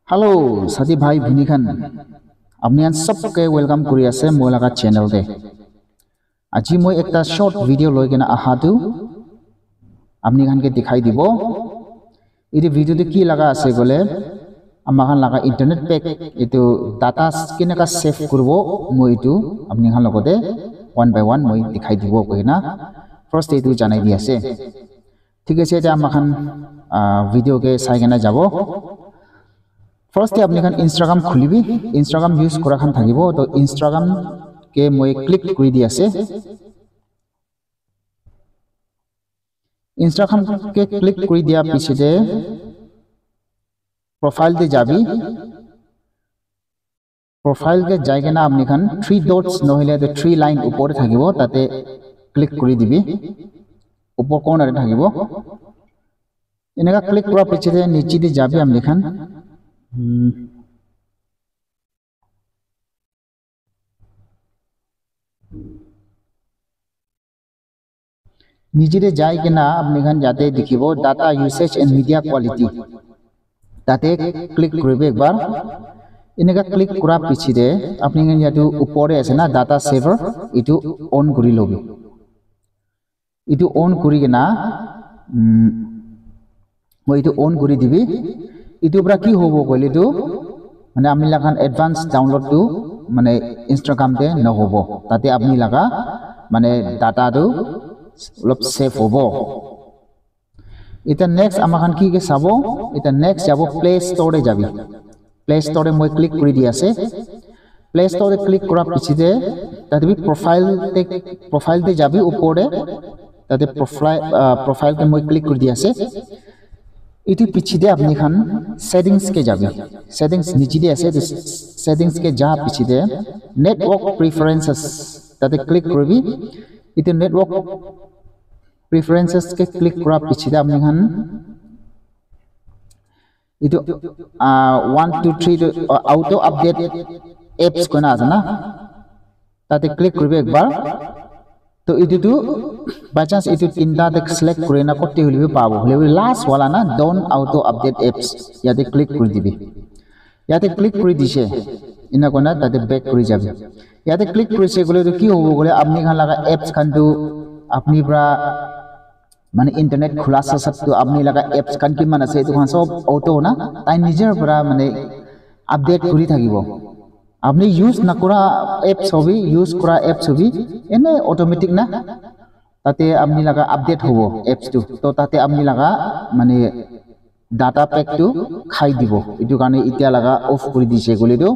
Hello साथी भाई भूनिखान अपनी सबके वेलकम करी आसे मोर लगा चैनल दे आज मैं एक शॉर्ट वीडियो লৈ কেনে আহাটো আপনি খানকে দেখাই দিব এই ভিডিওতে কি লাগা আছে গলে আমাখান লাগা ইন্টারনেট প্যাক এটো ডাটা কেনেকা সেভ করব মই এটো আপনি খান লগতে ওয়ান বাই ওয়ান মই দেখাই দিব কইনা ফার্স্ট এটো জানাই দি আছে ঠিক আছে এটা আমাখান ভিডিও কে চাই কেনে যাব ফার্স্টে আপনি খান ইনস্টাগ্রাম খুলিবি ইনস্টাগ্রাম ইউজ করা খান থাকিব তো ইনস্টাগ্রাম কে মই ক্লিক কৰি দি আছে ইনস্টাগ্ৰাম কে ক্লিক কৰি দিয়া পিছতে প্রোফাইল তে যাবি প্রোফাইল কে যাই কেনা আপনি খান 3 ডটস নহলে তো 3 লাইন উপরে থাকিব তাতে ক্লিক কৰি দিবি উপৰ কোণাৰে থাকিব এনেকা ক্লিক কৰা পিছতে নিচে দি যাবি আপনি খান निजे जाए के ना अपने खान जाते देखिब data usage and media quality ताते क्लिक करिबे एक बार इनेका क्लिक करा पिछिदे अपनी खान यातु ऊपरे আছে ना डाटा सेवर इटु ऑन करि लबि इटु ऑन करि के ना মই इटु ऑन करि दिबि इटु ब्रा की होबो कइले तो माने आमी लागान एडवांस डाउनलोड तो माने इंस्टाग्राम ते न होबो ताते आपनी लगा माने डाटा तो लप सेव होबो इता नेक्स्ट आमाखान की के साबो इता नेक्स्ट जाबो प्ले स्टोर रे जाबि प्ले स्टोर रे মই क्लिक करि दि আছে प्ले स्टोर रे क्लिक करा पिछिदे ताते बि प्रोफाइल ते जाबि ऊपरे ताते प्रोफाइल के মই क्लिक करि दि আছে इति पिछिदे अपनी खान सेटिंग्स के जाबि सेटिंग्स नीचे दे আছে सेटिंग्स के जा पिछिदे नेटवर्क प्रेफरेंसेस ताते क्लिक करबि इति नेटवर्क प्रेफरेंसेस के क्लिक करा पिछिदे अपनी खान इतो 1 2 3 ऑटो अपडेट एप्स कोना আছে ना ताते क्लिक करबि एक बार तो इति तो बाय चांस इति तीनटा देख सिलेक्ट करे ना करते हलिबे पाबो हलिबे लास्ट वाला ना डोंट ऑटो अपडेट एप्स याते क्लिक कर दिबि याते क्लिक कर दिसे इना कोना ताते बैक कर जाबि याते क्लिक करिसे गले तो की होबो गले आपनि खान लगा एप्स खान तो आपनि ब्रा माने इंटरनेट खुला सब तो आपनि लगा एप्स खान कि मान আছে तो खान सब ऑटो ना ताई निजेर ब्रा माने अपडेट करि থাকিব আপনি ইউজ না করা এপস হবি ইউজ করা এপস হবি এনে অটোমেটিক না তাতে আপনি লাগা আপডেট হবো এপস তো তাতে আপনি লাগা মানে ডাটা প্যাক তো খাই দিব এটু কারণে ইতিয়া লাগা অফ করে দিছে গলি তো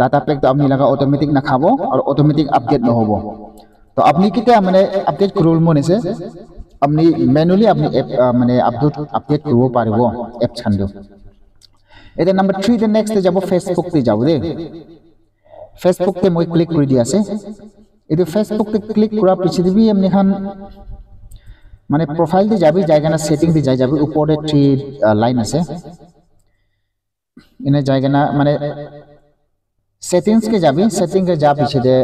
ডাটা প্যাক তো আপনি লাগা অটোমেটিক না খাবো আর অটোমেটিক আপডেট না হবো তো আপনি কিটা মানে আপডেট করল মনেছে আপনি ম্যানুয়ালি আপনি মানে আপডেট করব পারবো এপস খানটো এটা নাম্বার 3 তে নেক্সট যাব ফেসবুক তে যাব দে फेसबुक ते মই क्लिक কৰি দি আছে এটো फेसबुक তে ক্লিক কৰা পিছে দিবি আপনি খান মানে প্রোফাইল তে যাবি জায়গা না সেটিং তে যাবি উপরে 3 লাইন আছে ইনে জায়গা না মানে সেটিংস কে যাবি সেটিং কে যা পিছে দে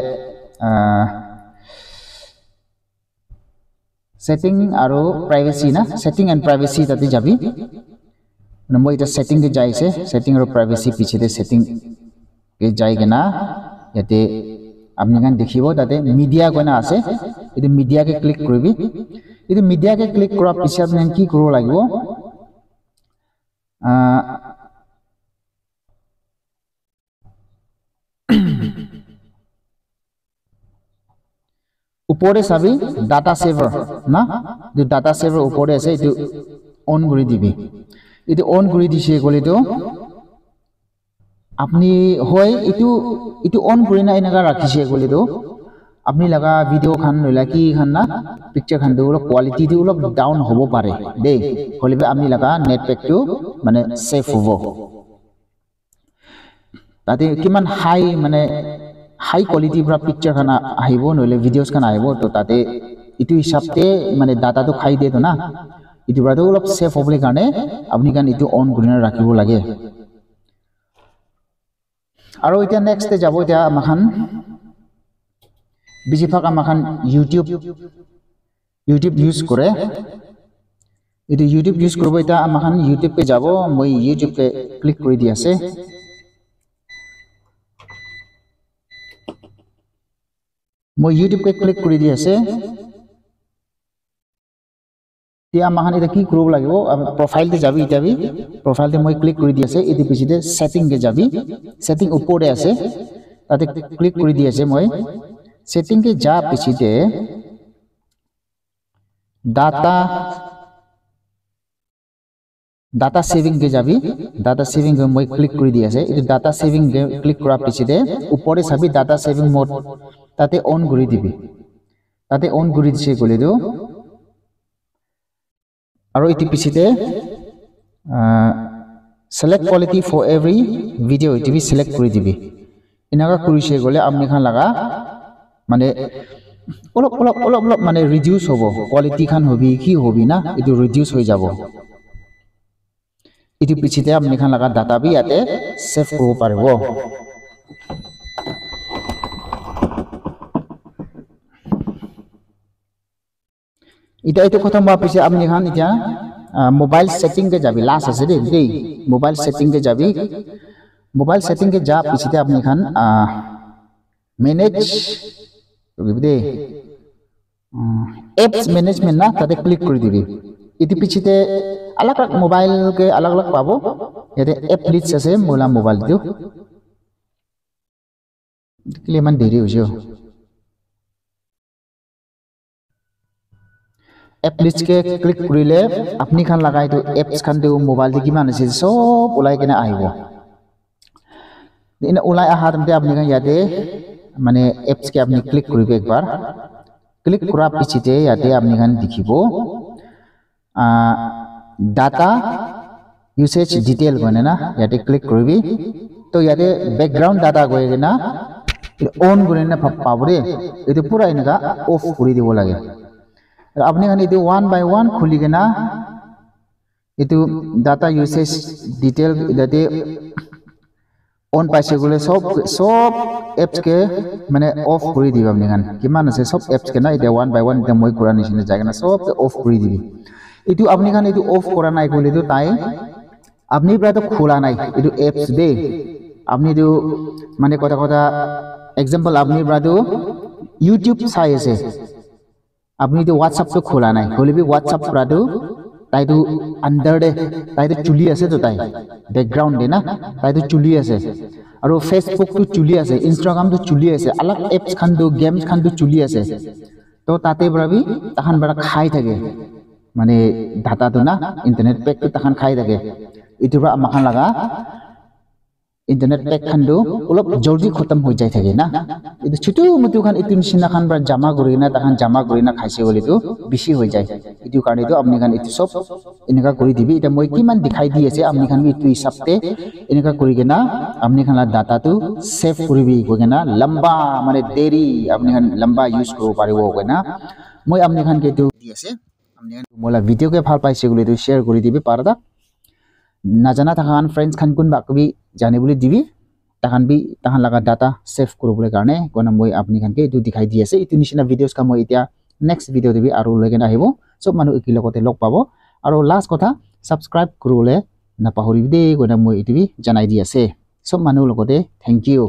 সেটিং আর প্রাইভেসি না সেটিং এন্ড প্রাইভেসি তাতে যাবি মানে মই এটা সেটিং কে যাইছে সেটিং আর প্রাইভেসি পিছে দে সেটিং के जाएगा ना याते आपनि गान देखिबो ताते मीडिया कोना আছে इदि मीडिया के क्लिक करबि इदि मीडिया के क्लिक करा पिछे आपनि की करबो লাগিব উপরে সাবি ডাটা সেভার না দি ডাটা সেভার উপরে আছে ইটো অন কৰি দিবি ইটো অন কৰি দিছে গলি তো আপনি হয় ইটো অন কৰি না এনেকা ৰাখিছে গলি তো আপনি লাগা ভিডিও খান নলা কি খান না পিকচার খান দুলো কোয়ালিটি দি অলপ ডাউন হ'ব পাৰে দে হলিবে আপনি লাগা নেট প্যাক তো মানে সেভ হ'ব তাতে কিমান হাই মানে হাই কোয়ালিটি পৰা পিকচার খান আহিব নলে ভিডিওস খান আহিব তো তাতে ইটো হিসাবতে মানে ডাটা তো খাই দে তো না ইটো পৰা অলপ সেভ হ'বলে কাৰণে আপনি গান ইটো অন কৰি না ৰাখিব লাগে আৰু এটা নেক্সট যাব এটা আমাখান বেছিভাগ আমাখান ইউটিউব ইউজ কৰে itu YouTube use kuro ita amakan YouTube pe jabo moi YouTube pe click kuri di ase moi YouTube pe click kuri di ase tia amakan ita ki kuro lagibo profile te jabi ita bi profile te moi click kuri di ase itu pichite setting ke jabi setting upore ase tate click kuri di ase moi setting ke ja pichite data saving ke jabi data saving ke moi click kuri di ase itu data saving ke click kora pichite upore sabi data saving mode tate on kuri dibi tate on kuri dise kole do aro itu pichite select quality for every video itu bi select kuri dibi inaga kuri se gole apni khan laga mane olop mane reduce hobo quality khan hobi ki hobi na itu reduce hoi jabo itu pichite apni khan laga data bi ate save koro paribo itu কথা মই পিছে আপনি খান ইতিয়া mobile setting কে যাবি last আছে দেই mobile setting কে যাবি mobile setting কে যা পিছতে আপনি খান ম্যানেজ রবিদে এপস ম্যানেজমেন্ট না তাতে ক্লিক করে দিবি ইতি পিছতে अलग अलग मोबाइल के अलग अलग पाबो याते एप लिस्ट আছে মোলা মোবাইল দিও দেখলে মান দেরি হইছো एप लिस्ट के क्लिक करिले अपनी खान लगाइ तो एप्स खान दे मोबाइल दे किमान আছে सब उलाय केना आइबो इन उलाय आहा तमते अपनी खान याते माने एप्स के अपनी क्लिक करिबे एक बार क्लिक करा पिछिते याते अपनी खान दिखिबो डाटा यूसेज डिटेल गने ना याते क्लिक करिबी तो याते बैकग्राउंड डाटा गए ना ऑन गने ना पाबरे इते पूरा इनका ऑफ करि दिबो लागे अपने खान इतु 1 by 1 खुली के ना इतु डाटा यूसेज डिटेल इदाते ऑन पाइसे गुले सब एप्स के माने ऑफ करि दिबा अपने खान किमान আছে सब एप्स के ना इते 1 by 1 इते মই कुरा निसिने जागा ना सब के ऑफ करि दिबि इतु अपने खान इतु ऑफ करा नाइ गले तो ताई अपनी प्रा तो खोला नाइ इतु एप्स दे अपनी तो माने कथा एग्जांपल अपनी प्रा तो YouTube साइ আছে अपनी तो WhatsApp तो खोला नाइ खोले भी WhatsApp प्रा तो ताई तो अंदर दे ताई तो चुली আছে तो ताई बैकग्राउंड दे ना ताई तो चुली আছে और Facebook तो चुली আছে Instagram तो चुली আছে अलग एप्स खान तो गेम्स खान तो चुली আছে तो ताते बराबी तखान बरा खाई थाके माने डाटा तो ना इंटरनेट पैक तो तखान खाई थाके इतुरा माखान लगा इंटरनेट पैक खान दो अलप जल्दी खत्म हो जाय थाके ना इतु छुटु मुतु खान इतु निसिना खान बरा जमा गरिना तखान जमा गरिना खाइसे बोले तो बेसी हो जाय इतु कारणे तो अपनी खान इतु सब इनका करि दिबि इता মই किमान दिखाई दि আছে अपनी खान इतु हिसाबते इनका करि गेना अपनी खान डाटा तो सेव करिबि गगेना लंबा माने देरी अपनी खान लंबा यूज करो पारिबो गगेना মই अपनी खान के तो दि আছে अपनी खान मोला वीडियो के ভাল পাইছে গুলি তো শেয়ার কৰি দিবি পারদা ना जाना थाखान फ्रेंड्स खान कुन बाकबि जाने बोले दिबि ताखान भी ताखान लगा डाटा सेव करबले कारणे कोना মই अपनी खान के इतु दिखाई दि আছে इतु निसिना वीडियोस का মই इতিয়া नेक्स्ट वीडियो देबि आरो लेगेन आहिबो सब मानु एकी लगते लग पाबो आरो लास्ट कथा सब्सक्राइब करबले ना पाहरिबि दे कोना মই इतुबि जनाई दि আছে सब मानु लगते थैंक यू।